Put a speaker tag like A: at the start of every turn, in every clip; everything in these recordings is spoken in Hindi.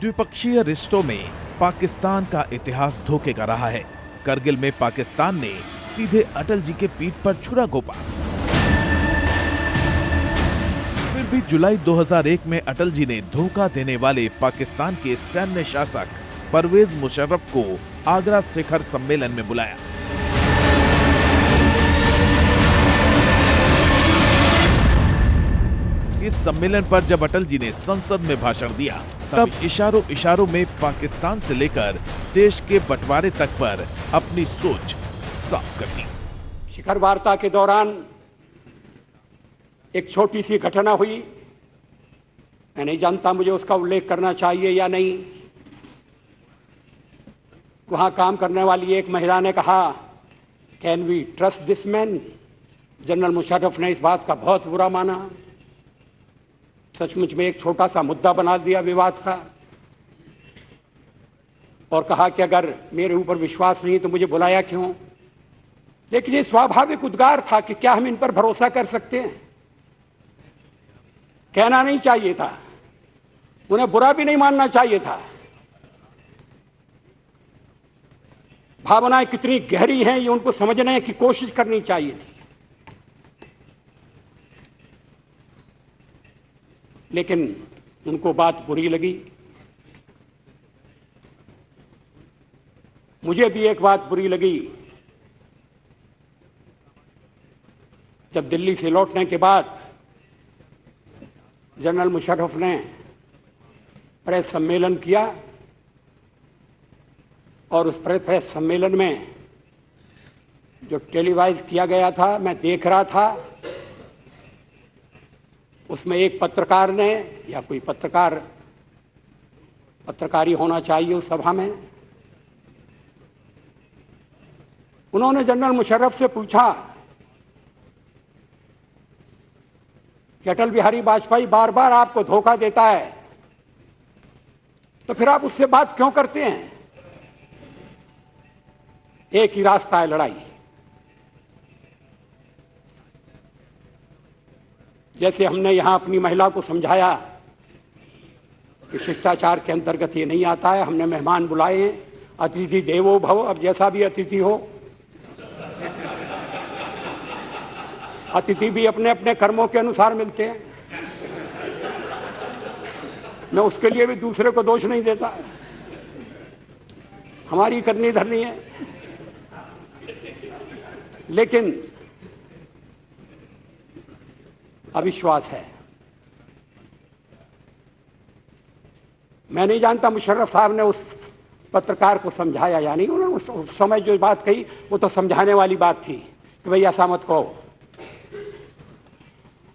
A: द्विपक्षीय रिश्तों में पाकिस्तान का इतिहास धोखे का रहा है। करगिल में पाकिस्तान ने सीधे अटल जी के पीठ पर छुरा घोंपा। फिर भी जुलाई 2001 में अटल जी ने धोखा देने वाले पाकिस्तान के सैन्य शासक परवेज मुशर्रफ को आगरा शिखर सम्मेलन में बुलाया। इस सम्मेलन पर जब अटल जी ने संसद में भाषण दिया, तब इशारों इशारों में पाकिस्तान से लेकर देश के बंटवारे तक पर अपनी सोच साफ कर दी।
B: शिखर वार्ता के दौरान एक छोटी सी घटना हुई। मैं नहीं जानता मुझे उसका उल्लेख करना चाहिए या नहीं। वहां काम करने वाली एक महिला ने कहा, can we trust this man? General Musharraf ने इस बात का बहुत बुरा माना। सचमुच में एक छोटा सा मुद्दा बना दिया विवाद का, और कहा कि अगर मेरे ऊपर विश्वास नहीं तो मुझे बुलाया क्यों? लेकिन ये स्वाभाविक उद्गार था कि क्या हम इन पर भरोसा कर सकते हैं? कहना नहीं चाहिए था, उन्हें बुरा भी नहीं मानना चाहिए था। भावनाएं कितनी गहरी हैं ये उनको समझने की कोशिश करनी चाहिए थी। लेकिन उनको बात बुरी लगी। मुझे भी एक बात बुरी लगी। जब दिल्ली से लौटने के बाद जनरल मुशर्रफ ने प्रेस सम्मेलन किया और उस प्रेस सम्मेलन में जो टेलीवाइज किया गया था, मैं देख रहा था। उसमें एक पत्रकार ने, या कोई पत्रकारी होना चाहिए उस सभा में, उन्होंने जनरल मुशर्रफ से पूछा कि अटल बिहारी वाजपेयी बार बार आपको धोखा देता है, तो फिर आप उससे बात क्यों करते हैं? एक ही रास्ता है, लड़ाई। जैसे हमने यहां अपनी महिला को समझाया कि शिष्टाचार के अंतर्गत ये नहीं आता है, हमने मेहमान बुलाए हैं, अतिथि देवो भव। अब जैसा भी अतिथि हो, अतिथि भी अपने अपने कर्मों के अनुसार मिलते हैं। मैं उसके लिए भी दूसरे को दोष नहीं देता, हमारी करनी धरनी है। लेकिन अविश्वास है। मैं नहीं जानता मुशर्रफ साहब ने उस पत्रकार को समझाया या नहीं। उन्होंने उस समय जो बात कही वो तो समझाने वाली बात थी कि भाई ऐसा मत कहो।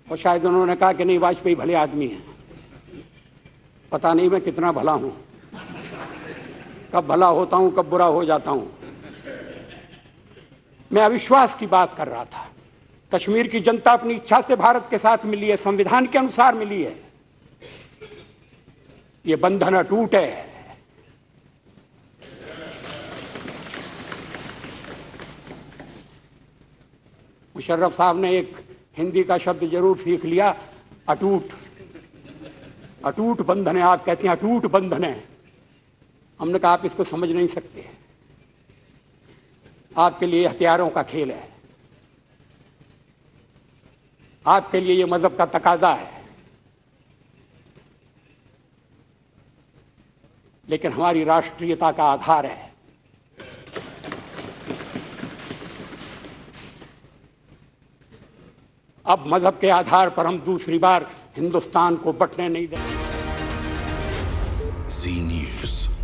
B: और शायद उन्होंने कहा कि नहीं, वाजपेयी भले आदमी हैं। पता नहीं मैं कितना भला हूं, कब भला होता हूं, कब बुरा हो जाता हूं। मैं अविश्वास की बात कर रहा था। कश्मीर की जनता अपनी इच्छा से भारत के साथ मिली है, संविधान के अनुसार मिली है। ये बंधन अटूट है। मुशर्रफ साहब ने एक हिंदी का शब्द जरूर सीख लिया, अटूट। अटूट बंधन है, आप कहते हैं अटूट बंधन है। हमने कहा आप इसको समझ नहीं सकते, आपके लिए हथियारों का खेल है, आपके लिए ये मजहब का तकाजा है। लेकिन हमारी राष्ट्रीयता का आधार है। अब मजहब के आधार पर हम दूसरी बार हिंदुस्तान को बंटने नहीं देंगे।
C: जी न्यूज़।